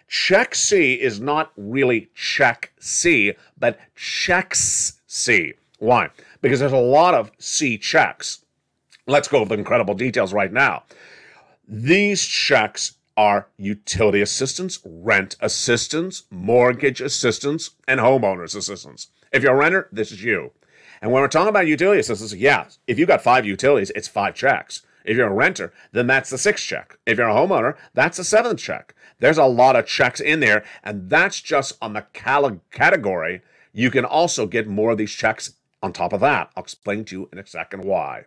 Check C is not really check C, but checks C. Why? Because there's a lot of C checks. Let's go over the incredible details right now. These checks are utility assistance, rent assistance, mortgage assistance, and homeowners assistance. If you're a renter, this is you. And when we're talking about utility assistance, yeah, if you got 5 utilities, it's 5 checks. If you're a renter, then that's the 6th check. If you're a homeowner, that's the 7th check. There's a lot of checks in there, and that's just on the category. You can also get more of these checks on top of that. I'll explain to you in a second why.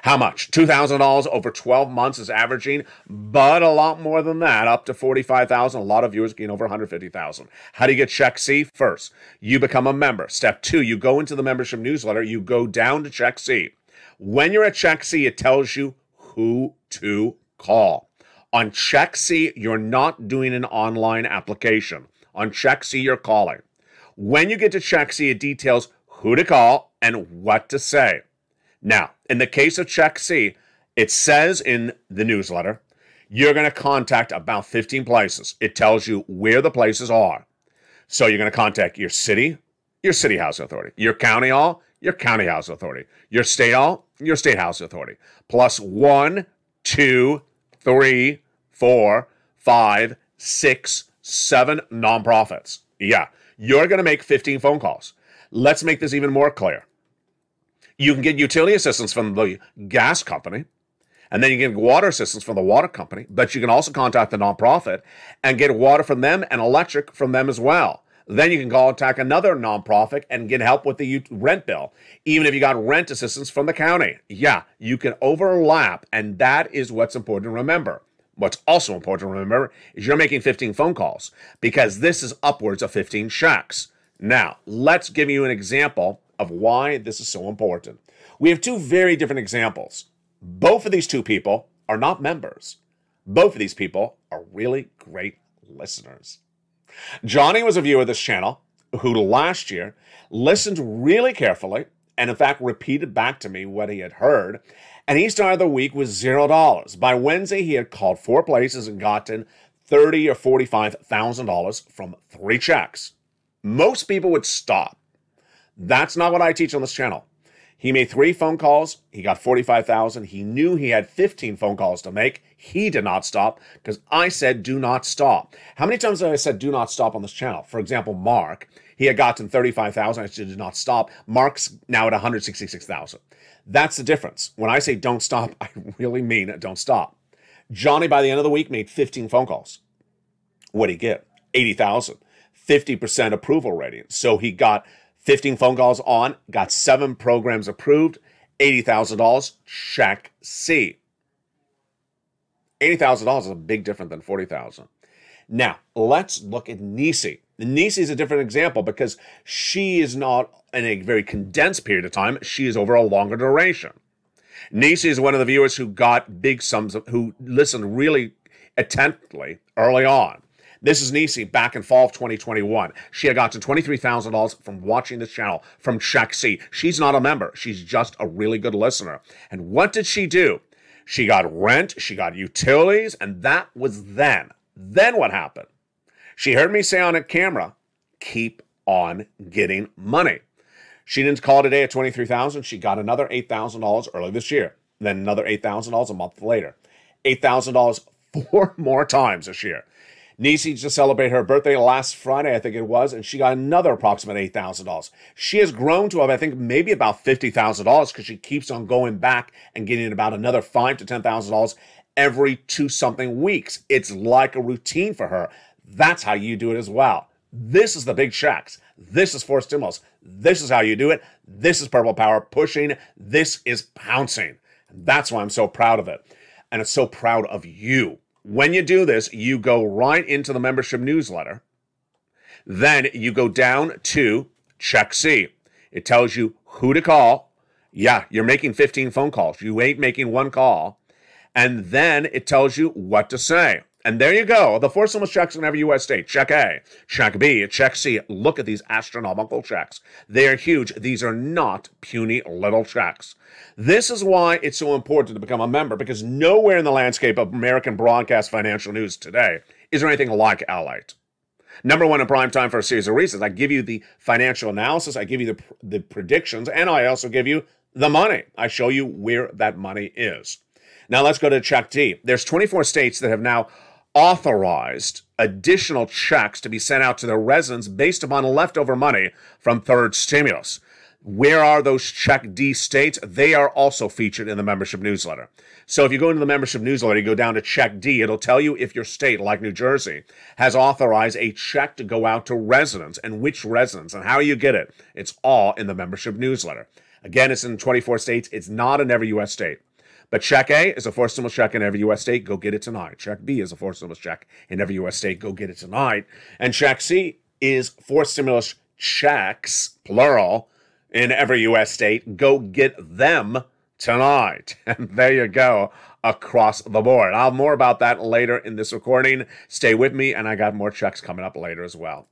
How much? $2,000 over 12 months is averaging, but a lot more than that, up to $45,000. A lot of viewers gain over $150,000. How do you get check C? First, you become a member. Step 2, you go into the membership newsletter. You go down to check C. When you're at check C, it tells you who to call. On check C, you're not doing an online application. On check C, you're calling. When you get to check C, it details who to call and what to say. Now, in the case of check C, it says in the newsletter, you're going to contact about 15 places. It tells you where the places are. So you're going to contact your city housing authority, your county hall, your county housing authority, your state hall, your state housing authority, plus 1, 2, 3, 4, 5, 6, 7 nonprofits. Yeah, you're going to make 15 phone calls. Let's make this even more clear. You can get utility assistance from the gas company, and then you can get water assistance from the water company, but you can also contact the nonprofit and get water from them and electric from them as well. Then you can contact another nonprofit and get help with the rent bill, even if you got rent assistance from the county. Yeah, you can overlap, and that is what's important to remember. What's also important to remember is you're making 15 phone calls, because this is upwards of 15 checks. Now, let's give you an example of why this is so important. We have two very different examples. Both of these two people are not members. Both of these people are really great listeners. Johnny was a viewer of this channel who last year listened really carefully and in fact repeated back to me what he had heard, and he started the week with $0. By Wednesday, he had called 4 places and gotten $30,000 or $45,000 from 3 checks. Most people would stop. That's not what I teach on this channel. He made 3 phone calls. He got $45,000. He knew he had 15 phone calls to make. He did not stop because I said do not stop. How many times have I said do not stop on this channel? For example, Mark, he had gotten $35,000. I said do not stop. Mark's now at $166,000. That's the difference. When I say don't stop, I really mean don't stop. Johnny, by the end of the week, made 15 phone calls. What did he get? $80,000. 50% approval rating. So he got 15 phone calls on, got 7 programs approved, $80,000, check C. $80,000 is a big difference than $40,000. Now, let's look at Nisi. Nisi is a different example because she is not in a very condensed period of time. She is over a longer duration. Nisi is one of the viewers who got big sums, who listened really attentively early on. This is Nisi back in fall of 2021. She had gotten $23,000 from watching this channel from Check C. She's not a member. She's just a really good listener. And what did she do? She got rent, she got utilities, and that was then. Then what happened? She heard me say on a camera, keep on getting money. She didn't call today at $23,000. She got another $8,000 early this year. Then another $8,000 a month later. $8,000 4 more times this year. Nisi just celebrated her birthday last Friday, I think it was, and she got another approximate $8,000. She has grown to, I think, maybe about $50,000 because she keeps on going back and getting about another $5,000 to $10,000 every 2-something weeks. It's like a routine for her. That's how you do it as well. This is the big checks. This is forced stimulus. This is how you do it. This is Purple Power pushing. This is pouncing. And that's why I'm so proud of it. And it's so proud of you. When you do this, you go right into the membership newsletter. Then you go down to Check C. It tells you who to call. Yeah, you're making 15 phone calls. You ain't making 1 call. And then it tells you what to say. And there you go. The 4 stimulus checks in every U.S. state. Check A, Check B, Check C. Look at these astronomical checks. They are huge. These are not puny little checks. This is why it's so important to become a member, because nowhere in the landscape of American broadcast financial news today is there anything like LALATE. Number 1 in prime time for a series of reasons. I give you the financial analysis, I give you the predictions, and I also give you the money. I show you where that money is. Now let's go to Check D. There's 24 states that have now authorized additional checks to be sent out to their residents based upon leftover money from third stimulus. Where are those Check D states? They are also featured in the membership newsletter. So if you go into the membership newsletter, you go down to Check D, it'll tell you if your state, like New Jersey, has authorized a check to go out to residents and which residents and how you get it. It's all in the membership newsletter. Again, it's in 24 states. It's not in every U.S. state. But Check A is a forced stimulus check in every U.S. state. Go get it tonight. Check B is a forced stimulus check in every U.S. state. Go get it tonight. And Check C is forced stimulus checks, plural, in every U.S. state. Go get them tonight. And there you go, across the board. I'll have more about that later in this recording. Stay with me, and I got more checks coming up later as well.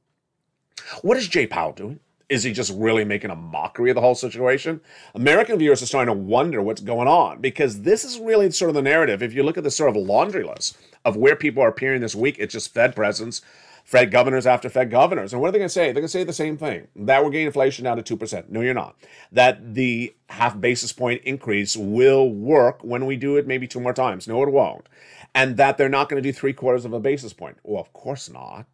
What is Jay Powell doing? Is he just really making a mockery of the whole situation? American viewers are starting to wonder what's going on, because this is really sort of the narrative. If you look at the sort of laundry list of where people are appearing this week, it's just Fed presidents, Fed governors after Fed governors. And what are they going to say? They're going to say the same thing. That we're getting inflation down to 2%. No, you're not. That the half basis point increase will work when we do it maybe 2 more times. No, it won't. And that they're not going to do 3/4 of a basis point. Well, of course not.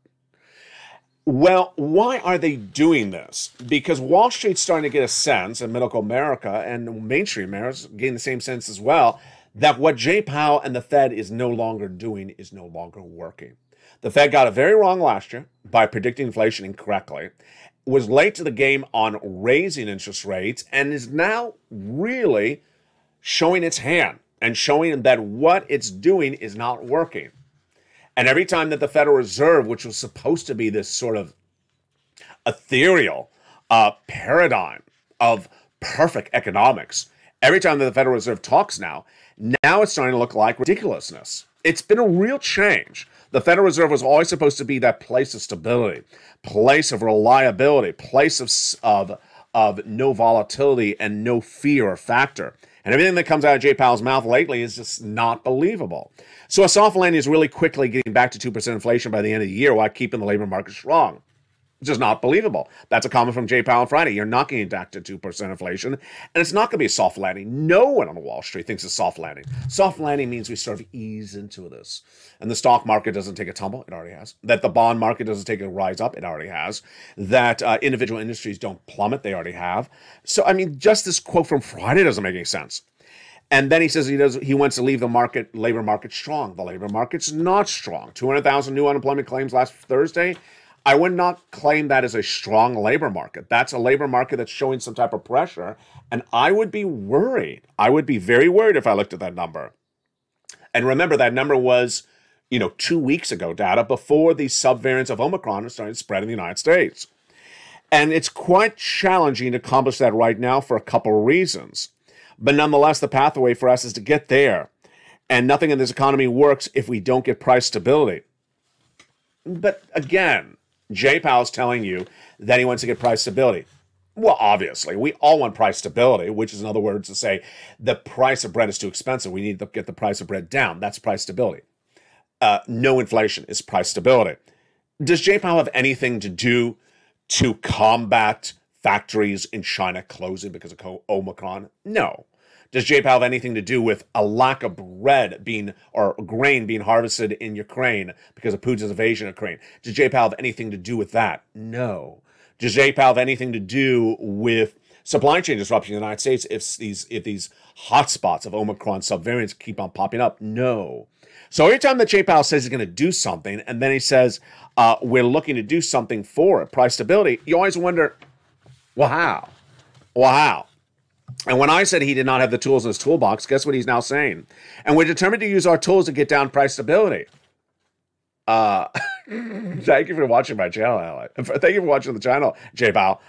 Well, why are they doing this? Because Wall Street's starting to get a sense, and middle America and mainstream America getting the same sense as well, that what Jay Powell and the Fed is no longer doing is no longer working. The Fed got it very wrong last year by predicting inflation incorrectly, was late to the game on raising interest rates, and is now really showing its hand and showing that what it's doing is not working. And every time that the Federal Reserve, which was supposed to be this sort of ethereal paradigm of perfect economics, every time that the Federal Reserve talks now it's starting to look like ridiculousness. It's been a real change. The Federal Reserve was always supposed to be that place of stability, place of reliability, place of no volatility and no fear or factor. And everything that comes out of Jay Powell's mouth lately is just not believable. So a soft landing is really quickly getting back to 2% inflation by the end of the year while keeping the labor market strong. It's just not believable. That's a comment from Jay Powell on Friday. You're not getting back to 2% inflation, and it's not going to be a soft landing. No one on Wall Street thinks it's soft landing. Soft landing means we sort of ease into this. And the stock market doesn't take a tumble. It already has. That the bond market doesn't take a rise up. It already has. That individual industries don't plummet. They already have. So, I mean, just this quote from Friday doesn't make any sense. And then he says he wants to leave the labor market strong. The labor market's not strong. 200,000 new unemployment claims last Thursday. I would not claim that as a strong labor market. That's a labor market that's showing some type of pressure, and I would be worried. I would be very worried if I looked at that number. And remember, that number was, 2 weeks ago data before the subvariants of Omicron are starting to spread in the United States. And it's quite challenging to accomplish that right now for a couple of reasons. But nonetheless, the pathway for us is to get there. And nothing in this economy works if we don't get price stability. But again, Jay Powell's telling you that he wants to get price stability. Well, obviously, we all want price stability, which is in other words to say the price of bread is too expensive. We need to get the price of bread down. That's price stability. No inflation is price stability. Does Jay Powell have anything to do to combat factories in China closing because of Omicron? No. Does Jay Powell have anything to do with a lack of bread or grain being harvested in Ukraine because of Putin's invasion of Ukraine? Does Jay Powell have anything to do with that? No. Does Jay Powell have anything to do with supply chain disruption in the United States if these hotspots of Omicron subvariants keep on popping up? No. So every time that Jay Powell says he's going to do something, and then he says we're looking to do something for it, price stability, you always wonder, well, how? Well, how? And when I said he did not have the tools in his toolbox, guess what he's now saying? And we're determined to use our tools to get down price stability. Thank you for watching my channel, Alex. Thank you for watching the channel, Jay Powell.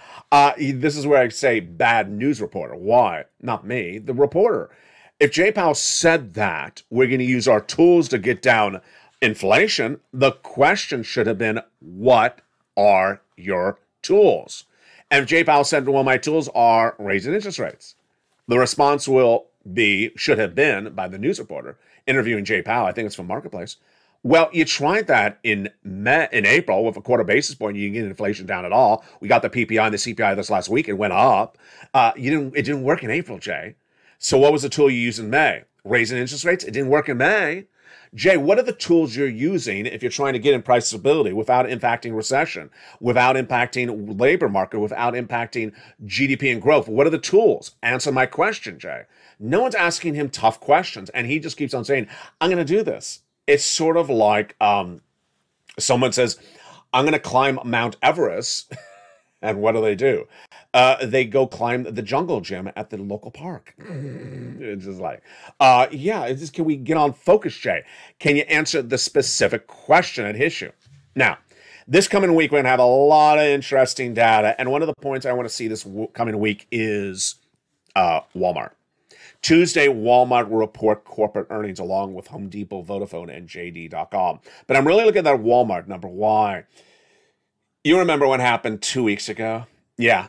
This is where I say bad news reporter. Why? Not me, the reporter. If Jay Powell said that we're going to use our tools to get down inflation, the question should have been, what are your tools? And if Jay Powell said, well, my tools are raising interest rates, the response should have been by the news reporter interviewing Jay Powell. I think it's from Marketplace. Well, you tried that in April with a quarter basis point. You didn't get inflation down at all. We got the PPI and the CPI this last week. It went up. It didn't work in April, Jay. So what was the tool you used in May? Raising interest rates? It didn't work in May. Jay, what are the tools you're using if you're trying to get in price stability without impacting recession, without impacting labor market, without impacting GDP and growth? What are the tools? Answer my question, Jay. No one's asking him tough questions, and he just keeps on saying, I'm going to do this. It's sort of like someone says, I'm going to climb Mount Everest, and what do? They go climb the jungle gym at the local park. It's just like, can we get on focus, Jay? Can you answer the specific question at issue? Now, this coming week, we're going to have a lot of interesting data. And one of the points I want to see this coming week is Walmart. Tuesday, Walmart will report corporate earnings along with Home Depot, Vodafone, and JD.com. But I'm really looking at that Walmart number. Why? You remember what happened 2 weeks ago? Yeah.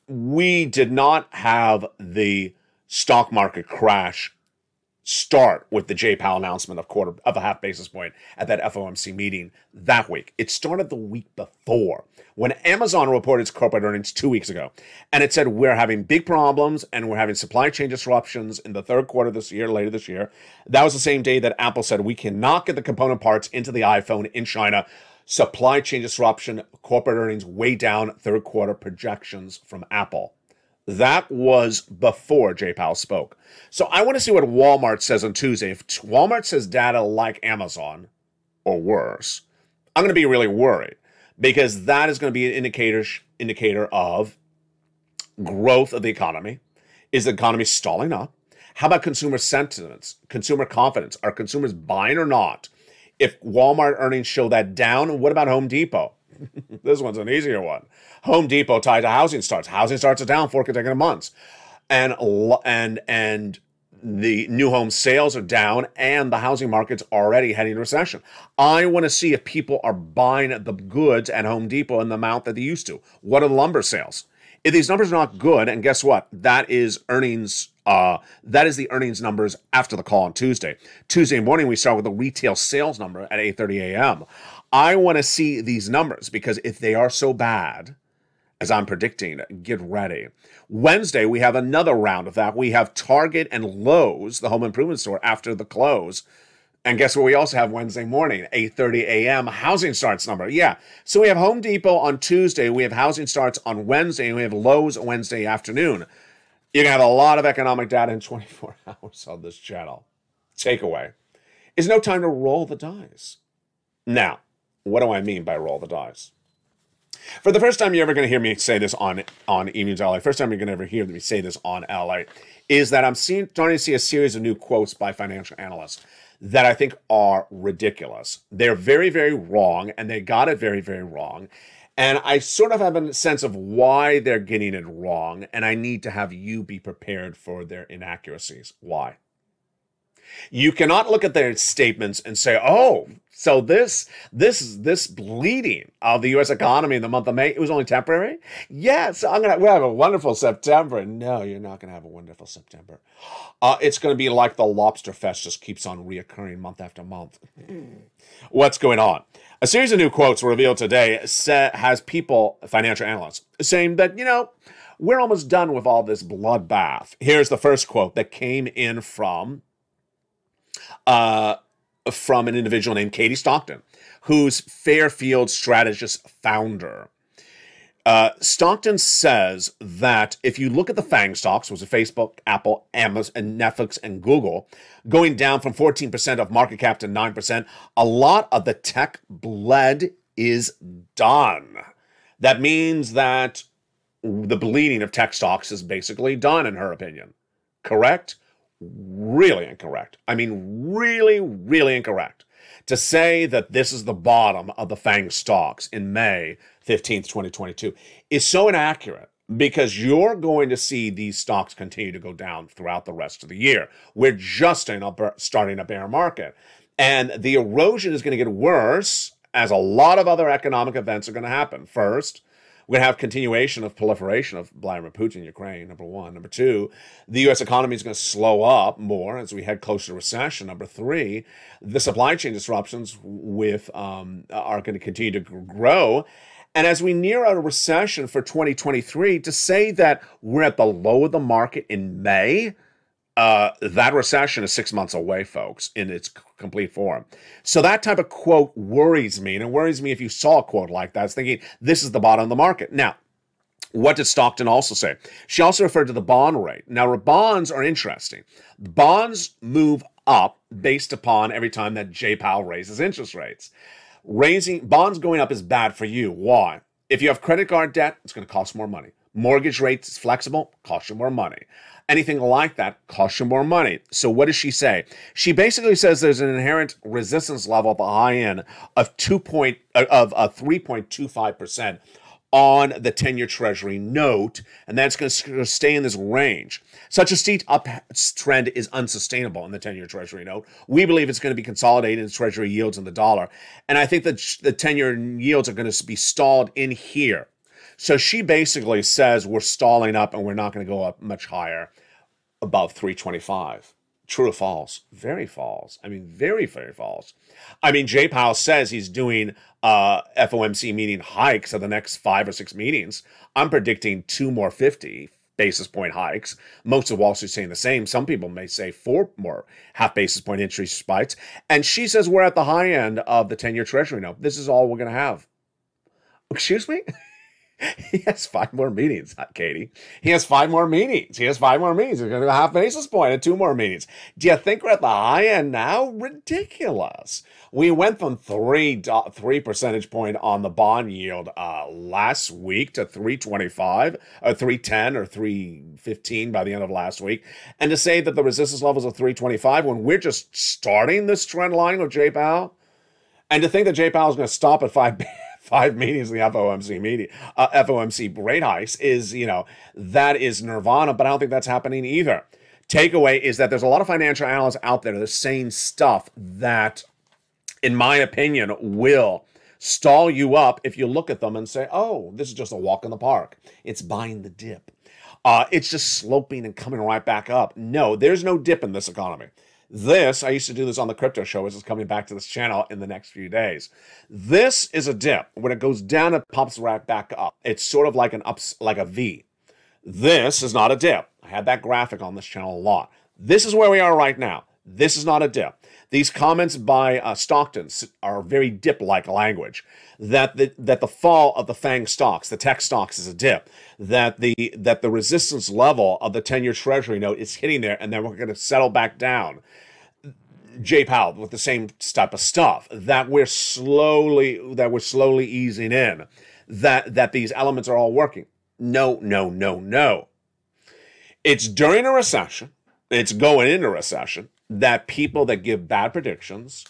We did not have the stock market crash start with the Jay Powell announcement of a half basis point at that FOMC meeting that week. It started the week before when Amazon reported its corporate earnings 2 weeks ago. And it said, we're having big problems and we're having supply chain disruptions in the third quarter later this year. That was the same day that Apple said, we cannot get the component parts into the iPhone in China. Supply chain disruption, corporate earnings way down, third quarter projections from Apple. That was before Jay Powell spoke. So I want to see what Walmart says on Tuesday. If Walmart says data like Amazon or worse, I'm going to be really worried, because that is going to be an indicator of growth of the economy. Is the economy stalling up? How about consumer sentiments, consumer confidence? Are consumers buying or not? If Walmart earnings show that down, what about Home Depot? This one's an easier one. Home Depot tied to housing starts. Housing starts are down 4 consecutive months. And the new home sales are down, and the housing market's already heading into recession. I want to see if people are buying the goods at Home Depot in the amount that they used to. What are the lumber sales? If these numbers are not good, and guess what? That is earnings. That is the earnings numbers after the call on Tuesday. Tuesday morning, we start with the retail sales number at 8:30 a.m. I want to see these numbers, because if they are so bad, as I'm predicting, get ready. Wednesday, we have another round of that. We have Target and Lowe's, the home improvement store, after the close. And guess what we also have Wednesday morning, 8:30 a.m., housing starts number. Yeah, so we have Home Depot on Tuesday, we have housing starts on Wednesday, and we have Lowe's Wednesday afternoon. You're going to have a lot of economic data in 24 hours on this channel. Takeaway is no time to roll the dice. Now, what do I mean by roll the dice? For the first time you're ever going to hear me say this on Evenings LA, first time you're going to ever hear me say this on LA, is that I'm starting to see a series of new quotes by financial analysts that I think are ridiculous. They're very, very wrong, and they got it very, very wrong. And I sort of have a sense of why they're getting it wrong, and I need to have you be prepared for their inaccuracies. Why? You cannot look at their statements and say, oh, so this bleeding of the U.S. economy in the month of May, it was only temporary? Yes, we'll have a wonderful September. No, you're not going to have a wonderful September. It's going to be like the Lobster Fest just keeps on reoccurring month after month. What's going on? A series of new quotes revealed today has people, financial analysts, saying that, we're almost done with all this bloodbath. Here's the first quote that came in from an individual named Katie Stockton, who's Fairfield Strategist founder. Stockton says that if you look at the FANG stocks, which are Facebook, Apple, Amazon, and Netflix, and Google, going down from 14% of market cap to 9%, a lot of the tech bled is done. That means that the bleeding of tech stocks is basically done, in her opinion. Correct? Really incorrect. I mean, really, really incorrect. To say that this is the bottom of the FANG stocks in May 15th, 2022 is so inaccurate, because you're going to see these stocks continue to go down throughout the rest of the year. We're just starting a bear market. And the erosion is going to get worse as a lot of other economic events are going to happen. First, we're going to have continuation of proliferation of Vladimir Putin in Ukraine, number one. Number two, the U.S. economy is going to slow up more as we head closer to recession. Number three, the supply chain disruptions are going to continue to grow. And as we near a recession for 2023, to say that we're at the low of the market in May, that recession is 6 months away, folks, in its complete form. So that type of quote worries me, and it worries me if you saw a quote like that. It's thinking this is the bottom of the market. Now, what did Stockton also say? She also referred to the bond rate. Now, bonds are interesting. Bonds move up based upon every time that Jay Powell raises interest rates. Bonds going up is bad for you. Why? If you have credit card debt, it's going to cost more money. Mortgage rates is flexible, costs you more money. Anything like that costs you more money. So what does she say? She basically says there's an inherent resistance level at the high end of 3.25% on the 10-year Treasury note, and that's going to stay in this range. Such a steep uptrend is unsustainable in the 10-year Treasury note. We believe it's going to be consolidated in Treasury yields in the dollar, and I think that the 10-year yields are going to be stalled in here. So she basically says we're stalling up and we're not going to go up much higher above 325. True or false? Very false. I mean, very, very false. I mean, Jay Powell says he's doing FOMC meeting hikes of the next 5 or 6 meetings. I'm predicting 2 more 50 basis point hikes. Most of Wall Street saying the same. Some people may say 4 more half basis point interest spikes. And she says we're at the high end of the 10-year Treasury note. This is all we're going to have. Excuse me? He has 5 more meetings, Katie. He has 5 more meetings. He's going to go a half basis point and 2 more meetings. Do you think we're at the high end now? Ridiculous. We went from 3 percentage point on the bond yield last week to 3.25 or 3.10 or 3.15 by the end of last week. And to say that the resistance levels are 3.25 when we're just starting this trend line with Jay Powell, and to think that Jay Powell is going to stop at 5 meetings in the FOMC rate hikes is, that is nirvana, but I don't think that's happening either. Takeaway is that there's a lot of financial analysts out there that are saying stuff that, in my opinion, will stall you up if you look at them and say, oh, this is just a walk in the park. It's buying the dip. It's just sloping and coming right back up. No, there's no dip in this economy. I used to do this on the crypto show. This is coming back to this channel in the next few days. This is a dip. When it goes down, it pops right back up. It's sort of like like a V. This is not a dip. I had that graphic on this channel a lot. This is where we are right now. This is not a dip. These comments by Stockton are very dip-like language. That the fall of the FANG stocks, the tech stocks, is a dip. That the resistance level of the 10-year Treasury note is hitting there, and then we're going to settle back down. Jay Powell with the same type of stuff. That we're slowly easing in. That these elements are all working. No. It's during a recession. It's going into recession. That people that give bad predictions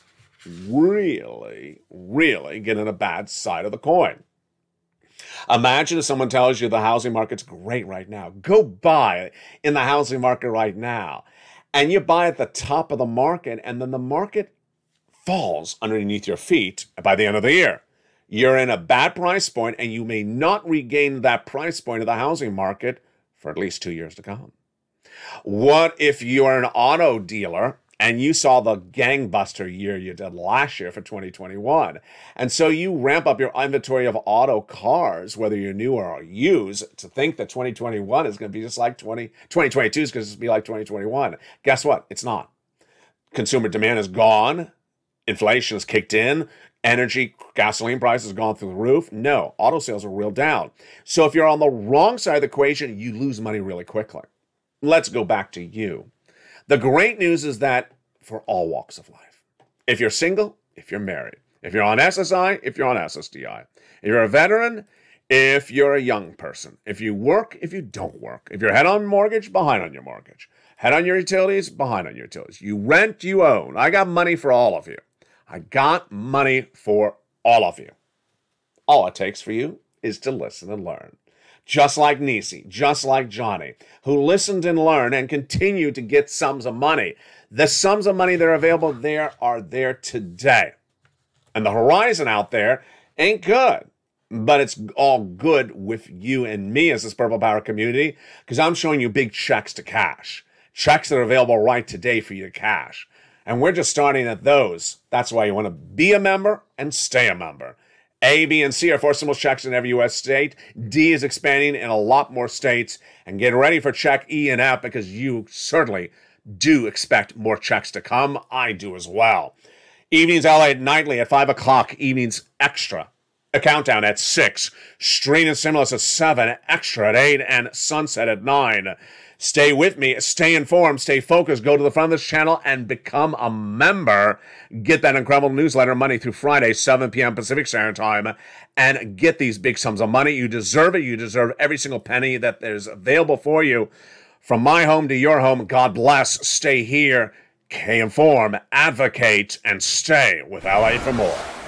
really get on a bad side of the coin. Imagine if someone tells you the housing market's great right now. Go buy in the housing market right now. And you buy at the top of the market, and then the market falls underneath your feet by the end of the year. You're in a bad price point, and you may not regain that price point of the housing market for at least 2 years to come. What if you're an auto dealer and you saw the gangbuster year you did last year for 2021? And so you ramp up your inventory of auto cars, whether you're new or used, to think that 2021 is going to be just like 2022 is going to be like 2021. Guess what? It's not. Consumer demand is gone. Inflation has kicked in. Energy, gasoline prices have gone through the roof. No, auto sales are real down. So if you're on the wrong side of the equation, you lose money really quickly. Let's go back to you. The great news is that for all walks of life, if you're single, if you're married, if you're on SSI, if you're on SSDI, if you're a veteran, if you're a young person, if you work, if you don't work, if you're ahead on mortgage, behind on your mortgage, head on your utilities, behind on your utilities, you rent, you own. I got money for all of you. I got money for all of you. All it takes for you is to listen and learn. Just like Nisi, just like Johnny, who listened and learned and continue to get sums of money. The sums of money that are available there are there today. And the horizon out there ain't good. But it's all good with you and me as this Purple Power community, because I'm showing you big checks to cash. Checks that are available right today for you to cash. And we're just starting at those. That's why you want to be a member and stay a member. A, B, and C are 4 stimulus checks in every U.S. state. D is expanding in a lot more states. And get ready for check E and F, because you certainly do expect more checks to come. I do as well. Evenings LA nightly at 5 o'clock. Evenings extra. A countdown at 6. Street and stimulus at 7. Extra at 8. And sunset at 9. Stay with me, stay informed, stay focused. Go to the front of this channel and become a member. Get that incredible newsletter Monday through Friday, 7 p.m. Pacific Standard Time, and get these big sums of money. You deserve it. You deserve every single penny that is available for you. From my home to your home, God bless. Stay here, K-Inform, advocate, and stay with LA for more.